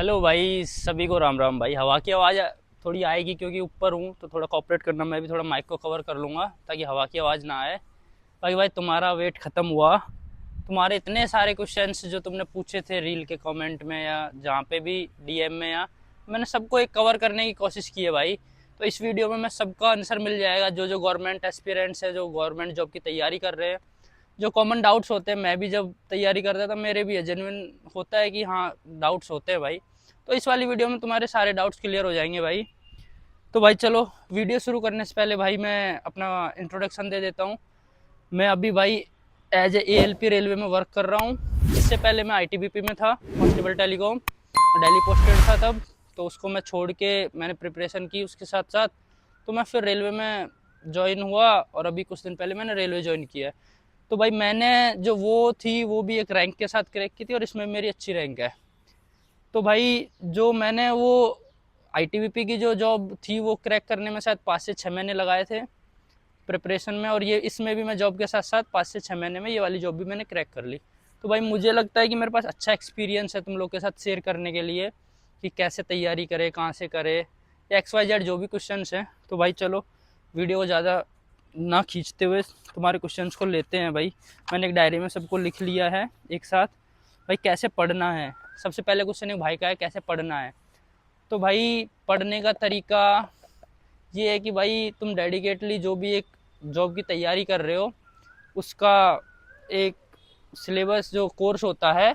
Hello भाई, सभी को राम राम भाई। हवा की आवाज़ थोड़ी आएगी क्योंकि ऊपर हूँ तो थोड़ा कॉपरेट करना। मैं भी थोड़ा माइक को कवर कर लूँगा ताकि हवा की आवाज़ ना आए। बाकी भाई तुम्हारा वेट ख़त्म हुआ। तुम्हारे इतने सारे क्वेश्चंस जो तुमने पूछे थे रील के कमेंट में या जहाँ पे भी डीएम में, या मैंने सबको एक कवर करने की कोशिश की है भाई। तो इस वीडियो में मैं सबका आंसर मिल जाएगा। जो जो गवर्नमेंट एस्पिरेंट्स है, जो गवर्नमेंट जॉब की तैयारी कर रहे हैं, जो कॉमन डाउट्स होते हैं, मैं भी जब तैयारी करता था मेरे भी है, जेन्युइन होता है कि हाँ डाउट्स होते हैं भाई। तो इस वाली वीडियो में तुम्हारे सारे डाउट्स क्लियर हो जाएंगे भाई। तो भाई चलो, वीडियो शुरू करने से पहले भाई मैं अपना इंट्रोडक्शन दे देता हूँ। मैं अभी भाई एज ए एएलपी रेलवे में वर्क कर रहा हूँ। इससे पहले मैं आईटीबीपी में था, कांस्टेबल टेलीकॉम, दिल्ली पोस्टेड था तब। तो उसको मैं छोड़ के मैंने प्रिपरेशन की उसके साथ साथ। तो मैं फिर रेलवे में ज्वाइन हुआ और अभी कुछ दिन पहले मैंने रेलवे ज्वाइन किया है। तो भाई मैंने जो वो थी वो भी एक रैंक के साथ क्रैक की थी और इसमें मेरी अच्छी रैंक है। तो भाई जो मैंने वो आईटीबीपी की जो जॉब थी वो क्रैक करने में शायद 5 से 6 महीने लगाए थे प्रिपरेशन में, और ये इसमें भी मैं जॉब के साथ साथ 5 से 6 महीने में ये वाली जॉब भी मैंने क्रैक कर ली। तो भाई मुझे लगता है कि मेरे पास अच्छा एक्सपीरियंस है तुम लोग के साथ शेयर करने के लिए कि कैसे तैयारी करे, कहाँ से करे, या एक्स वाई जेड जो भी क्वेश्चन हैं। तो भाई चलो, वीडियो को ज़्यादा ना खींचते हुए तुम्हारे क्वेश्चंस को लेते हैं भाई। मैंने एक डायरी में सबको लिख लिया है एक साथ। भाई कैसे पढ़ना है, सबसे पहले क्वेश्चन एक भाई का है, कैसे पढ़ना है। तो भाई पढ़ने का तरीका ये है कि भाई तुम डेडिकेटली जो भी एक जॉब की तैयारी कर रहे हो उसका एक सिलेबस जो कोर्स होता है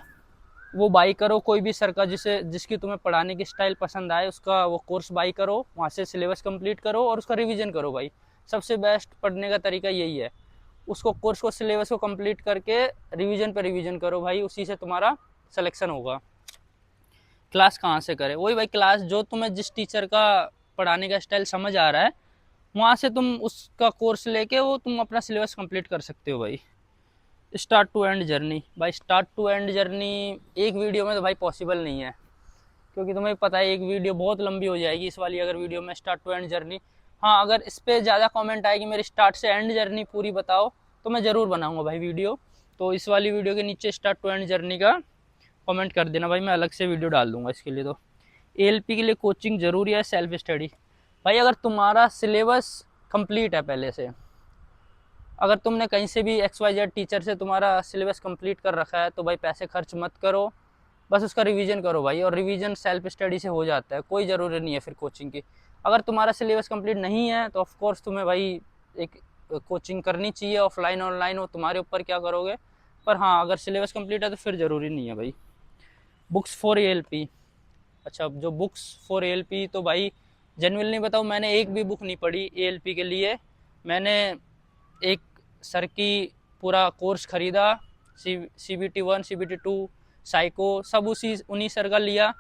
वो बाई करो। कोई भी सर का जिसकी तुम्हें पढ़ाने की स्टाइल पसंद आए उसका वो कोर्स बाई करो, वहाँ से सिलेबस कंप्लीट करो और उसका रिवीजन करो भाई। सबसे बेस्ट पढ़ने का तरीका यही है। उसको कोर्स को सिलेबस को कंप्लीट करके रिवीजन पे रिवीजन करो भाई, उसी से तुम्हारा सिलेक्शन होगा। क्लास कहाँ से करें, वही भाई क्लास जो तुम्हें जिस टीचर का पढ़ाने का स्टाइल समझ आ रहा है वहाँ से तुम उसका कोर्स लेके वो तुम अपना सिलेबस कंप्लीट कर सकते हो भाई। स्टार्ट टू एंड जर्नी, भाई स्टार्ट टू एंड जर्नी एक वीडियो में तो भाई पॉसिबल नहीं है, क्योंकि तुम्हें पता है एक वीडियो बहुत लंबी हो जाएगी इस वाली अगर वीडियो में स्टार्ट टू एंड जर्नी। हाँ, अगर इस पर ज़्यादा कमेंट आएगी मेरी स्टार्ट से एंड जर्नी पूरी बताओ तो मैं ज़रूर बनाऊँगा भाई वीडियो। तो इस वाली वीडियो के नीचे स्टार्ट टू एंड जर्नी का कमेंट कर देना भाई, मैं अलग से वीडियो डाल दूंगा इसके लिए। तो एएलपी के लिए कोचिंग ज़रूरी है, सेल्फ स्टडी। भाई अगर तुम्हारा सिलेबस कंप्लीट है पहले से, अगर तुमने कहीं से भी एक्स वाई जेड टीचर से तुम्हारा सिलेबस कंप्लीट कर रखा है तो भाई पैसे खर्च मत करो, बस उसका रिवीजन करो भाई। और रिवीजन सेल्फ स्टडी से हो जाता है, कोई ज़रूरी नहीं है फिर कोचिंग की। अगर तुम्हारा सिलेबस कंप्लीट नहीं है तो ऑफकोर्स तुम्हें भाई एक कोचिंग करनी चाहिए, ऑफलाइन ऑनलाइन हो तुम्हारे ऊपर क्या करोगे। पर हाँ, अगर सिलेबस कंप्लीट है तो फिर ज़रूरी नहीं है भाई। बुक्स फॉर एएलपी, अच्छा जो बुक्स फॉर एएलपी, तो भाई जेन्युइनली बताऊँ मैंने एक भी बुक नहीं पढ़ी एएलपी के लिए। मैंने एक सर की पूरा कोर्स खरीदा, CBT 1 CBT 2 साइको सब उन्हीं सर का लिया,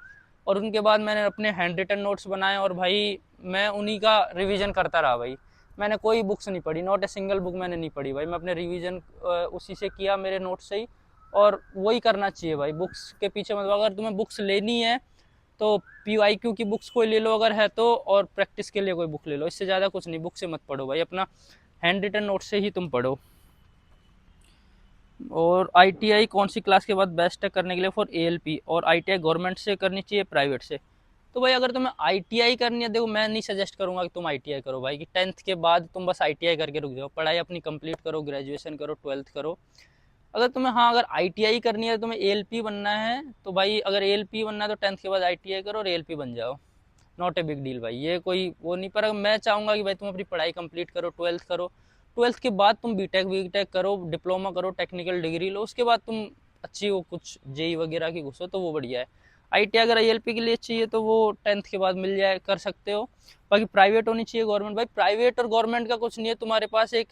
और उनके बाद मैंने अपने हैंड रिटन नोट्स बनाए और भाई मैं उन्हीं का रिवीजन करता रहा भाई। मैंने कोई बुक्स नहीं पढ़ी, नॉट ए सिंगल बुक मैंने नहीं पढ़ी भाई। मैं अपने रिवीजन उसी से किया, मेरे नोट्स से ही। और वही करना चाहिए भाई, बुक्स के पीछे मतलब अगर तुम्हें बुक्स लेनी है तो PYQ की बुक्स कोई ले लो अगर है तो, और प्रैक्टिस के लिए कोई बुक ले लो। इससे ज़्यादा कुछ नहीं, बुक से मत पढ़ो भाई, अपना हैंड रिटन नोट से ही तुम पढ़ो। और आईटीआई कौन सी क्लास के बाद बेस्ट है करने के लिए फॉर एएलपी, और आईटीआई गवर्नमेंट से करनी चाहिए प्राइवेट से। तो भाई अगर तुम्हें आईटीआई करनी है, देखो मैं नहीं सजेस्ट करूंगा कि तुम आईटीआई करो भाई, कि 10th के बाद तुम बस आईटीआई करके रुक जाओ। पढ़ाई अपनी कंप्लीट करो, ग्रेजुएशन करो, 12th करो। अगर तुम्हें हाँ अगर आईटीआई करनी है, तुम्हें एएलपी बनना है तो भाई अगर एएलपी बनना है तो 10th के बाद आईटीआई करो और एएलपी बन जाओ। नॉट ए बिग डील भाई, ये कोई वो नहीं। पर मैं चाहूँगा कि भाई तुम अपनी पढ़ाई कंप्लीट करो, 12th करो। 12th के बाद तुम बीटेक वीटेक करो, डिप्लोमा करो, टेक्निकल डिग्री लो, उसके बाद तुम अच्छी वो कुछ जेई वगैरह की घुसो तो वो बढ़िया है। आईटी अगर आईएलपी के लिए चाहिए तो वो 10th के बाद मिल जाए, कर सकते हो। बाकी प्राइवेट होनी चाहिए, गवर्नमेंट, भाई प्राइवेट और गवर्नमेंट का कुछ नहीं है। तुम्हारे पास एक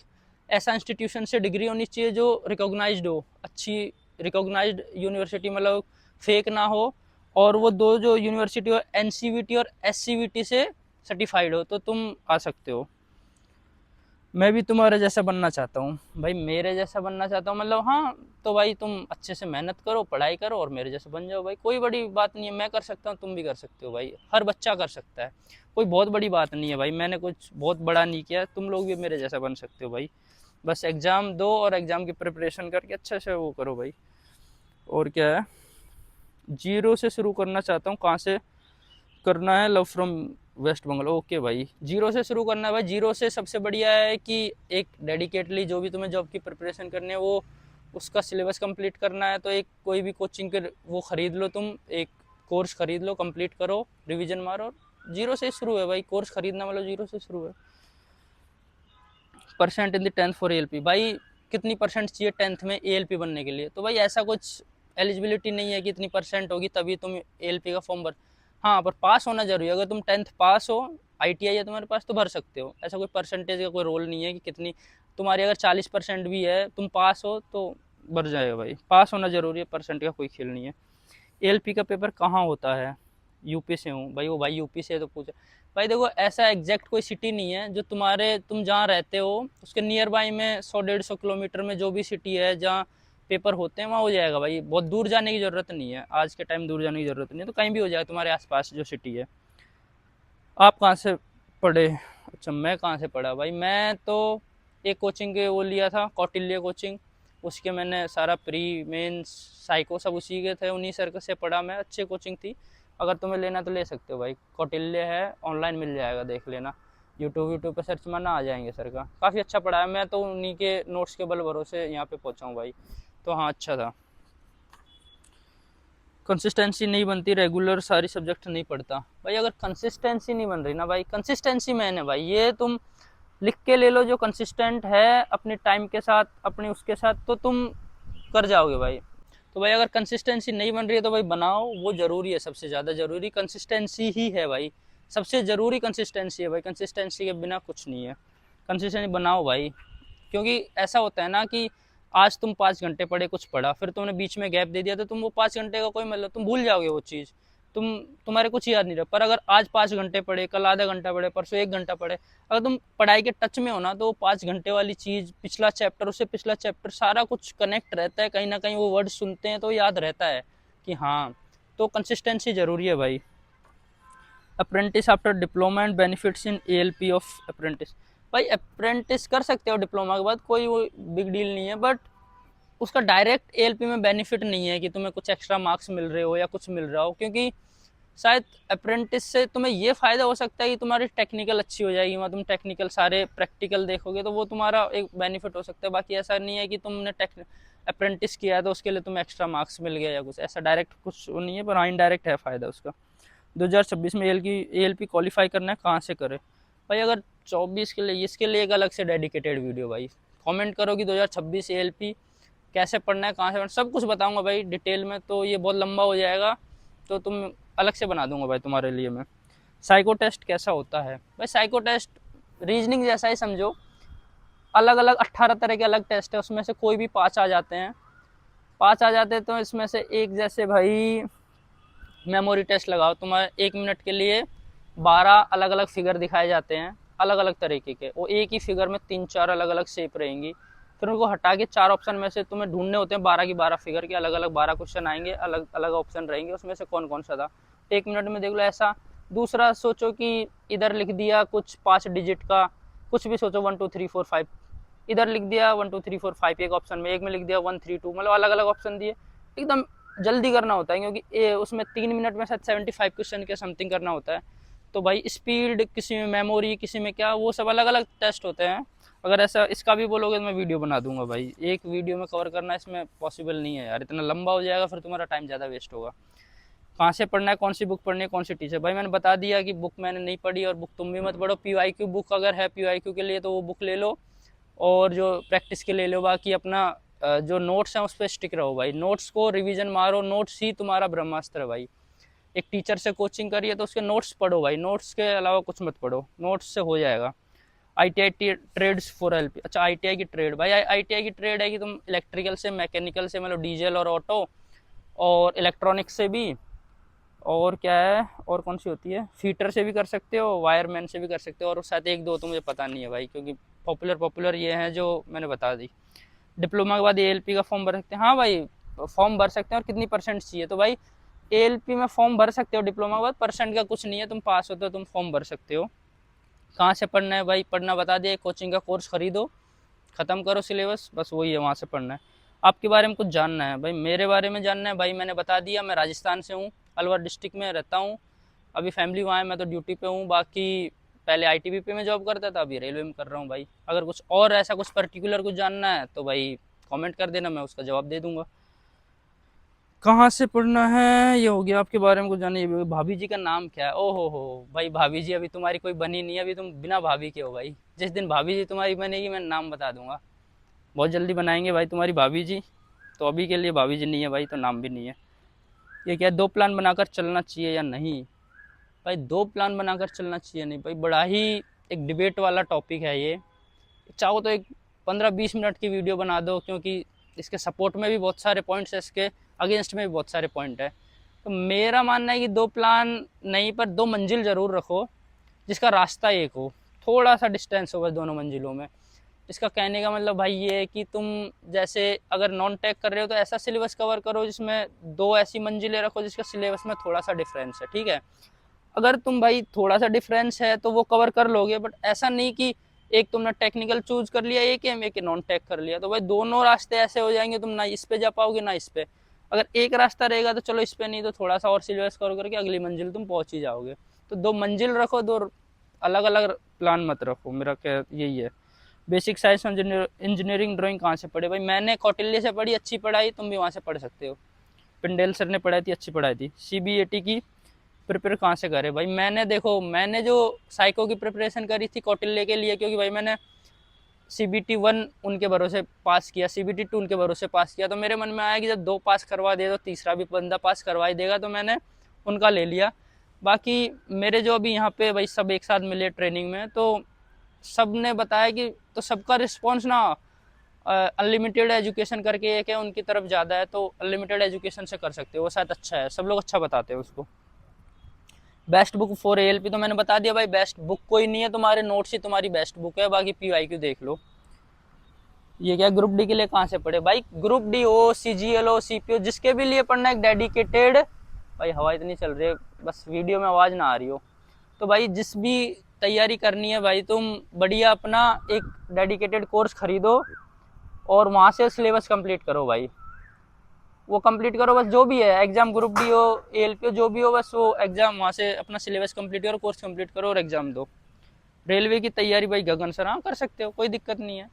ऐसा इंस्टीट्यूशन से डिग्री होनी चाहिए जो रिकॉग्नाइज्ड हो, अच्छी रिकॉग्नाइज्ड यूनिवर्सिटी, मतलब फेक ना हो। और वो दो जो यूनिवर्सिटी हो एनसीवीटी और एससीवीटी से सर्टिफाइड हो तो तुम आ सकते हो। मैं भी तुम्हारे जैसा बनना चाहता हूँ भाई, मेरे जैसा बनना चाहता हूँ मतलब, हाँ तो भाई तुम अच्छे से मेहनत करो, पढ़ाई करो और मेरे जैसा बन जाओ भाई। कोई बड़ी बात नहीं है, मैं कर सकता हूँ, तुम भी कर सकते हो भाई, हर बच्चा कर सकता है। कोई बहुत बड़ी बात नहीं है भाई, मैंने कुछ बहुत बड़ा नहीं किया, तुम लोग भी मेरे जैसा बन सकते हो भाई। बस एग्ज़ाम दो और एग्ज़ाम की प्रिपरेशन करके अच्छा से वो करो भाई। और क्या है, जीरो से शुरू करना चाहता हूँ, कहाँ से करना है? Love from West Bengal. Okay भाई, जीरो से शुरू करना है भाई। जीरो से सबसे बढ़िया है कि एक डेडिकेटली जो भी तुम्हें जॉब की प्रिपरेशन करनी है वो उसका सिलेबस कंप्लीट करना है, तो एक कोई भी कोचिंग के वो खरीद लो, तुम एक कोर्स खरीद लो, कंप्लीट करो, रिवीजन मारो। जीरो से शुरू है भाई, कोर्स खरीदना मतलब जीरो से शुरू है। Percent in the tenth for ALP, भाई कितनी परसेंट चाहिए टेंथ में एएलपी बनने के लिए? तो भाई ऐसा कुछ एलिजिबिलिटी नहीं है कि इतनी परसेंट होगी तभी तुम एएलपी का फॉर्म भर। हाँ, पर पास होना जरूरी है। अगर तुम टेंथ पास हो, आईटीआई है तुम्हारे पास, तो भर सकते हो। ऐसा कोई परसेंटेज का कोई रोल नहीं है कि कितनी तुम्हारी, अगर 40% भी है, तुम पास हो तो भर जाएगा भाई। पास होना जरूरी है, परसेंट का कोई खेल नहीं है। एएलपी का पेपर कहाँ होता है? यूपी से हूँ भाई। वो भाई यूपी से है तो पूछा। भाई देखो, ऐसा एग्जैक्ट कोई सिटी नहीं है जो तुम जहाँ रहते हो उसके नियर बाई में 100-150 किलोमीटर में जो भी सिटी है जहाँ पेपर होते हैं वहाँ हो जाएगा भाई। बहुत दूर जाने की ज़रूरत नहीं है, आज के टाइम दूर जाने की ज़रूरत नहीं है, तो कहीं भी हो जाएगा तुम्हारे आसपास जो सिटी है। आप कहाँ से पढ़े? अच्छा, मैं कहाँ से पढ़ा भाई? मैं तो एक कोचिंग के वो लिया था, कौटिल्य कोचिंग। उसके मैंने सारा प्री मेंस साइको सब उसी के थे, उन्हीं सर से पढ़ा मैं। अच्छी कोचिंग थी। अगर तुम्हें लेना तो ले सकते हो भाई, कौटिल्य है, ऑनलाइन मिल जाएगा, देख लेना। यूट्यूब पे सर्च मारना, आ जाएंगे सर का। काफ़ी अच्छा पढ़ा है, मैं तो उन्हीं के नोट्स के बल भरोसे यहाँ पे पहुँचा हूँ भाई। तो हाँ, अच्छा था। कंसिस्टेंसी नहीं बनती, रेगुलर सारी सब्जेक्ट नहीं पढ़ता भाई। अगर कंसिस्टेंसी नहीं बन रही ना भाई, कंसिस्टेंसी मैन है भाई, ये तुम लिख के ले लो। जो कंसिस्टेंट है अपने टाइम के साथ, अपने उसके साथ, तो तुम कर जाओगे भाई। तो भाई अगर कंसिस्टेंसी नहीं बन रही है तो भाई बनाओ, वो ज़रूरी है। सबसे ज़्यादा ज़रूरी कंसिस्टेंसी ही है भाई। सबसे ज़रूरी कंसिस्टेंसी है भाई, कंसिस्टेंसी के बिना कुछ नहीं है। कंसिस्टेंसी बनाओ भाई, क्योंकि ऐसा होता है ना कि आज तुम 5 घंटे पढ़े, कुछ पढ़ा, फिर तुमने बीच में गैप दे दिया, तो तुम वो 5 घंटे का कोई मतलब तुम भूल जाओगे वो चीज़। तुम्हारे कुछ याद नहीं रहा। पर अगर आज 5 घंटे पढ़े, कल आधा घंटा पढ़े, परसों 1 घंटा पढ़े, अगर तुम पढ़ाई के टच में हो ना, तो वो 5 घंटे वाली चीज़, पिछला चैप्टर, उससे पिछला चैप्टर, सारा कुछ कनेक्ट रहता है। कहीं ना कहीं वो वर्ड सुनते हैं तो याद रहता है कि हाँ। तो कंसिस्टेंसी ज़रूरी है भाई। Apprentice after diploma and benefits in ALP of apprentice. भाई अप्रेंटिस कर सकते हो डिप्लोमा के बाद, कोई वो बिग डील नहीं है। बट उसका डायरेक्ट एएलपी में बेनिफिट नहीं है कि तुम्हें कुछ एक्स्ट्रा मार्क्स मिल रहे हो या कुछ मिल रहा हो, क्योंकि शायद अप्रेंटिस से तुम्हें ये फ़ायदा हो सकता है कि तुम्हारी टेक्निकल अच्छी हो जाएगी, वहाँ तुम टेक्निकल सारे प्रैक्टिकल देखोगे, तो वो तुम्हारा एक बेनिफिट हो सकता है। बाकी ऐसा नहीं है कि तुमने अप्रेंटिस किया है तो उसके लिए तुम्हें एक्स्ट्रा मार्क्स मिल गया या कुछ ऐसा, डायरेक्ट कुछ वो नहीं है। पर हाँ, इनडायरेक्ट है फ़ायदा उसका। 2026 में एएलपी क्वालिफाई करना है, कहाँ से करें? भाई अगर 24 के लिए, इसके लिए एक अलग से डेडिकेटेड वीडियो भाई। कमेंट करो कि 2026 एएलपी कैसे पढ़ना है, कहाँ से पढ़ना, सब कुछ बताऊंगा भाई डिटेल में। तो ये बहुत लंबा हो जाएगा, तो तुम अलग से बना दूंगा भाई तुम्हारे लिए मैं। साइको टेस्ट कैसा होता है भाई? साइको टेस्ट रीजनिंग जैसा ही समझो। अलग अलग 18 तरह के अलग टेस्ट है, उसमें से कोई भी 5 आ जाते हैं। 5 आ जाते हैं तो इसमें से एक, जैसे भाई मेमोरी टेस्ट लगाओ, तुम्हारे 1 मिनट के लिए 12 अलग अलग फिगर दिखाए जाते हैं, अलग अलग तरीके के। वो एक ही फिगर में 3-4 अलग अलग शेप रहेंगी। फिर उनको हटा के 4 ऑप्शन में से तुम्हें ढूंढने होते हैं, 12 की 12 फिगर के अलग अलग 12 क्वेश्चन आएंगे, अलग अलग ऑप्शन रहेंगे, उसमें से कौन कौन सा था। 1 मिनट में देख लो ऐसा। दूसरा सोचो कि इधर लिख दिया कुछ 5 डिजिट का, कुछ भी सोचो, 1 2 3 4 5, इधर लिख दिया 1 2 3 4 5 एक ऑप्शन में, एक में लिख दिया 1 3 2, मतलब अलग अलग ऑप्शन दिए। एकदम जल्दी करना होता है, क्योंकि उसमें 3 मिनट में शायद 75 क्वेश्चन के समथिंग करना होता है। तो भाई स्पीड, किसी में मेमोरी, किसी में क्या, वो सब अलग अलग टेस्ट होते हैं। अगर ऐसा इसका भी बोलोगे तो मैं वीडियो बना दूंगा भाई। एक वीडियो में कवर करना इसमें पॉसिबल नहीं है यार, इतना लंबा हो जाएगा, फिर तुम्हारा टाइम ज़्यादा वेस्ट होगा। कहाँ से पढ़ना है, कौन सी बुक पढ़नी है, कौन सी टीचर? भाई मैंने बता दिया कि बुक मैंने नहीं पढ़ी, और बुक तुम भी मत पढ़ो। पीवाईक्यू बुक अगर है पीवाईक्यू के लिए तो वो बुक ले लो, और जो प्रैक्टिस के ले लो। बाकी अपना जो नोट्स हैं उस पर स्टिक रहो भाई। नोट्स को रिवीजन मारो, नोट्स ही तुम्हारा ब्रह्मास्त्र है भाई। एक टीचर से कोचिंग करिए तो उसके नोट्स पढ़ो भाई, नोट्स के अलावा कुछ मत पढ़ो, नोट्स से हो जाएगा। ITI trades for LP. अच्छा, आईटीआई की ट्रेड भाई, आईटीआई की ट्रेड है कि तुम इलेक्ट्रिकल से, मैकेनिकल से, मतलब डीजल और ऑटो और इलेक्ट्रॉनिक्स से भी, और क्या है, और कौन सी होती है, फीटर से भी कर सकते हो, वायरमैन से भी कर सकते हो, और शायद एक दो तो मुझे पता नहीं है भाई, क्योंकि पॉपुलर ये हैं जो मैंने बता दी। डिप्लोमा के बाद एएलपी का फॉर्म भर सकते हैं। हाँ भाई, फॉर्म भर सकते हैं। और कितनी परसेंट चाहिए? तो भाई एएलपी में फॉर्म भर सकते हो डिप्लोमा के बाद, परसेंट का कुछ नहीं है, तुम पास हो तो तुम फॉर्म भर सकते हो। कहाँ से पढ़ना है भाई? पढ़ना बता दिया, कोचिंग का कोर्स खरीदो, ख़त्म करो सिलेबस, बस वही है, वहाँ से पढ़ना है। आपके बारे में कुछ जानना है भाई, मेरे बारे में जानना है भाई, मैंने बता दिया। मैं राजस्थान से हूँ, अलवर डिस्ट्रिक्ट में रहता हूँ। अभी फैमिली वहाँ है, मैं तो ड्यूटी पे हूँ। बाकी पहले आईटीबीपी में जॉब करता था, अभी रेलवे में कर रहा हूँ भाई। अगर कुछ और ऐसा कुछ पर्टिकुलर कुछ जानना है तो भाई कमेंट कर देना, मैं उसका जवाब दे दूंगा। कहाँ से पढ़ना है ये हो गया, आपके बारे में कुछ जानना है ये भी हो गया। भाभी जी का नाम क्या है? ओहो हो भाई, भाभी जी अभी तुम्हारी कोई बनी नहीं है, अभी तुम बिना भाभी के हो भाई। जिस दिन भाभी जी तुम्हारी बनेगी मैं नाम बता दूंगा, बहुत जल्दी बनाएंगे भाई तुम्हारी भाभी जी। तो अभी के लिए भाभी जी नहीं है भाई, तो नाम भी नहीं है। ये क्या है, 2 प्लान बनाकर चलना चाहिए या नहीं? भाई 2 प्लान बनाकर चलना चाहिए नहीं भाई, बड़ा ही एक डिबेट वाला टॉपिक है ये। चाहो तो एक 15-20 मिनट की वीडियो बना दो, क्योंकि इसके सपोर्ट में भी बहुत सारे पॉइंट्स है, इसके अगेंस्ट में भी बहुत सारे पॉइंट है। तो मेरा मानना है कि 2 प्लान नहीं, पर 2 मंजिल ज़रूर रखो जिसका रास्ता एक हो, थोड़ा सा डिस्टेंस हो बस दोनों मंजिलों में। इसका कहने का मतलब भाई ये है कि तुम जैसे अगर नॉन टेक कर रहे हो तो ऐसा सिलेबस कवर करो जिसमें 2 ऐसी मंजिलें रखो जिसका सिलेबस में थोड़ा सा डिफरेंस है, ठीक है। अगर तुम भाई थोड़ा सा डिफरेंस है तो वो कवर कर लोगे, बट ऐसा नहीं कि एक तुमने टेक्निकल चूज कर लिया एक नॉन टेक कर लिया, तो भाई दोनों रास्ते ऐसे हो जाएंगे, तुम ना इस पे जा पाओगे ना इस पे। अगर एक रास्ता रहेगा तो चलो इस पे, नहीं तो थोड़ा सा और सिलेबस कवर करके अगली मंजिल तुम पहुंच ही जाओगे। तो 2 मंजिल रखो, 2 अलग अलग प्लान मत रखो, मेरा क्या यही है। बेसिक साइंस इंजीनियरिंग ड्राइंग कहाँ से पढ़े? भाई मैंने कौटिल्य से पढ़ी, अच्छी पढ़ाई, तुम भी वहाँ से पढ़ सकते हो। पिंडेल सर ने पढ़ाई थी, अच्छी पढ़ाई थी। सीबीएटी की प्रिपेयर कहाँ से करे? भाई मैंने देखो, मैंने जो साइको की प्रिपरेशन करी थी कौटिल्य के लिए, क्योंकि भाई मैंने CBT 1 उनके भरोसे पास किया, CBT 2 उनके भरोसे पास किया, तो मेरे मन में आया कि जब 2 पास करवा दे तो तीसरा भी बंदा पास करवा ही देगा, तो मैंने उनका ले लिया। बाकी मेरे जो अभी यहाँ पे भाई सब एक साथ मिले ट्रेनिंग में, तो सब ने बताया कि, तो सबका रिस्पॉन्स ना अनलिमिटेड एजुकेशन करके एक है उनकी तरफ ज़्यादा है, तो अनलिमिटेड एजुकेशन से कर सकते हो, वो शायद अच्छा है, सब लोग अच्छा बताते हैं उसको। बेस्ट बुक फॉर ALP तो मैंने बता दिया भाई, बेस्ट बुक कोई नहीं है, तुम्हारे नोट्स ही तुम्हारी बेस्ट बुक है, बाकी PYQ देख लो। ये क्या, ग्रुप डी के लिए कहाँ से पढ़े? भाई ग्रुप डी हो, CGL हो, CPO, जिसके भी लिए पढ़ना, एक डेडिकेटेड, भाई हवा इतनी चल रही है, बस वीडियो में आवाज़ ना आ रही हो। तो भाई जिस भी तैयारी करनी है भाई, तुम बढ़िया अपना एक डेडिकेटेड कोर्स खरीदो और वहाँ से सिलेबस कंप्लीट करो भाई, वो कंप्लीट करो बस। जो भी है एग्जाम, ग्रुप डी हो, ALP हो, जो भी हो, बस वो एग्जाम वहाँ से अपना सिलेबस कंप्लीट करो, कोर्स कंप्लीट करो और एग्जाम दो। रेलवे की तैयारी भाई गगन सर, हाँ कर सकते हो, कोई दिक्कत नहीं है।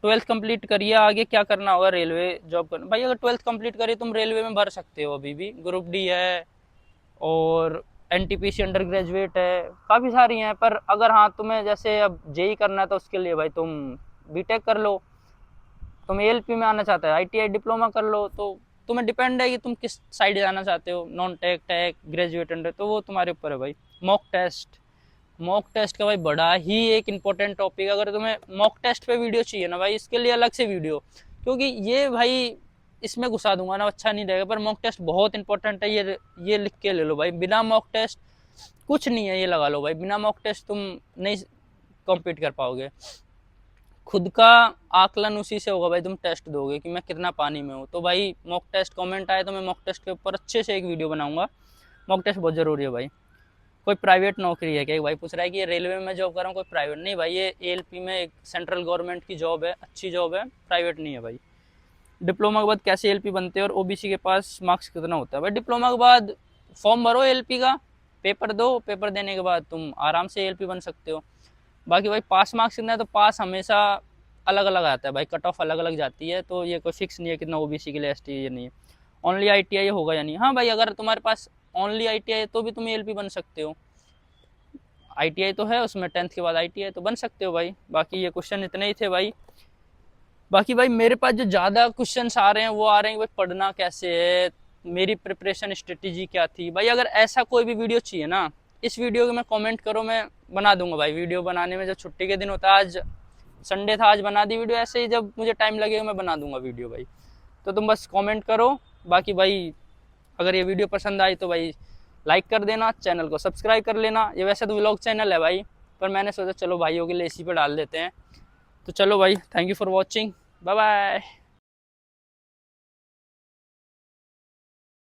12th कंप्लीट करिए, आगे क्या करना होगा? रेलवे जॉब करना भाई। अगर 12th कंप्लीट करिए तुम रेलवे में भर सकते हो, अभी भी ग्रुप डी है और NTPC अंडर ग्रेजुएट है, काफ़ी सारी हैं। पर अगर हाँ तुम्हें जैसे अब JEE करना है तो उसके लिए भाई तुम BTech कर लो, तुम ALP में आना चाहते हो ITI डिप्लोमा कर लो, तो तुम्हें डिपेंड है कि तुम किस साइड जाना चाहते हो, non tech, tech, graduate under, तो वो तुम्हारे ऊपर है भाई। मॉक टेस्ट का भाई बड़ा ही एक इम्पोर्टेंट टॉपिक है। अगर तुम्हें मॉक टेस्ट पे वीडियो चाहिए ना भाई, इसके लिए अलग से वीडियो, क्योंकि ये भाई इसमें घुसा दूंगा ना अच्छा नहीं रहेगा, पर मॉक टेस्ट बहुत इंपॉर्टेंट है, ये लिख के ले लो भाई। बिना मॉक टेस्ट कुछ नहीं है, ये लगा लो भाई, बिना मॉक टेस्ट तुम नहीं कॉम्पीट कर पाओगे। खुद का आकलन उसी से होगा भाई, तुम टेस्ट दोगे कि मैं कितना पानी में हूँ। तो भाई मॉक टेस्ट कमेंट आए तो मैं मॉक टेस्ट के ऊपर अच्छे से एक वीडियो बनाऊंगा। मॉक टेस्ट बहुत ज़रूरी है भाई। कोई प्राइवेट नौकरी है क्या? एक भाई पूछ रहा है कि ये रेलवे में जॉब कर रहा हूँ, कोई प्राइवेट नहीं भाई, ये ALP में एक सेंट्रल गवर्नमेंट की जॉब है, अच्छी जॉब है, प्राइवेट नहीं है भाई। डिप्लोमा के बाद कैसे ALP बनते हैं और OBC के पास मार्क्स कितना होता है? भाई डिप्लोमा के बाद फॉर्म भरो ALP का, पेपर दो, पेपर देने के बाद तुम आराम से ALP बन सकते हो। बाकी भाई पास मार्क्स कितना है, तो पास हमेशा अलग अलग आता है भाई, कट ऑफ अलग अलग जाती है, तो ये कोई फिक्स नहीं है कितना OBC के लिए ST ये नहीं है। ओनली ITI होगा या नहीं? हाँ भाई, अगर तुम्हारे पास ओनली ITI है तो भी तुम ALP बन सकते हो। ITI तो है उसमें, 10th के बाद ITI तो बन सकते हो भाई। बाकी ये क्वेश्चन इतने ही थे भाई। बाकी भाई मेरे पास जो ज़्यादा क्वेश्चंस आ रहे हैं वो आ रहे हैं भाई, पढ़ना कैसे है, मेरी प्रिपरेशन स्ट्रेटेजी क्या थी भाई। अगर ऐसा कोई भी वीडियो चाहिए ना, इस वीडियो को मैं कमेंट करो, मैं बना दूंगा भाई। वीडियो बनाने में जब छुट्टी के दिन होता है, आज संडे था, आज बना दी वीडियो, ऐसे ही जब मुझे टाइम लगेगा मैं बना दूंगा वीडियो भाई। तो तुम बस कमेंट करो। बाकी भाई अगर ये वीडियो पसंद आई तो भाई लाइक कर देना, चैनल को सब्सक्राइब कर लेना। ये वैसे तो व्लॉग चैनल है भाई, पर मैंने सोचा चलो भाइयों के लिए इसी पर डाल देते हैं। तो चलो भाई, thank you for watching, bye bye.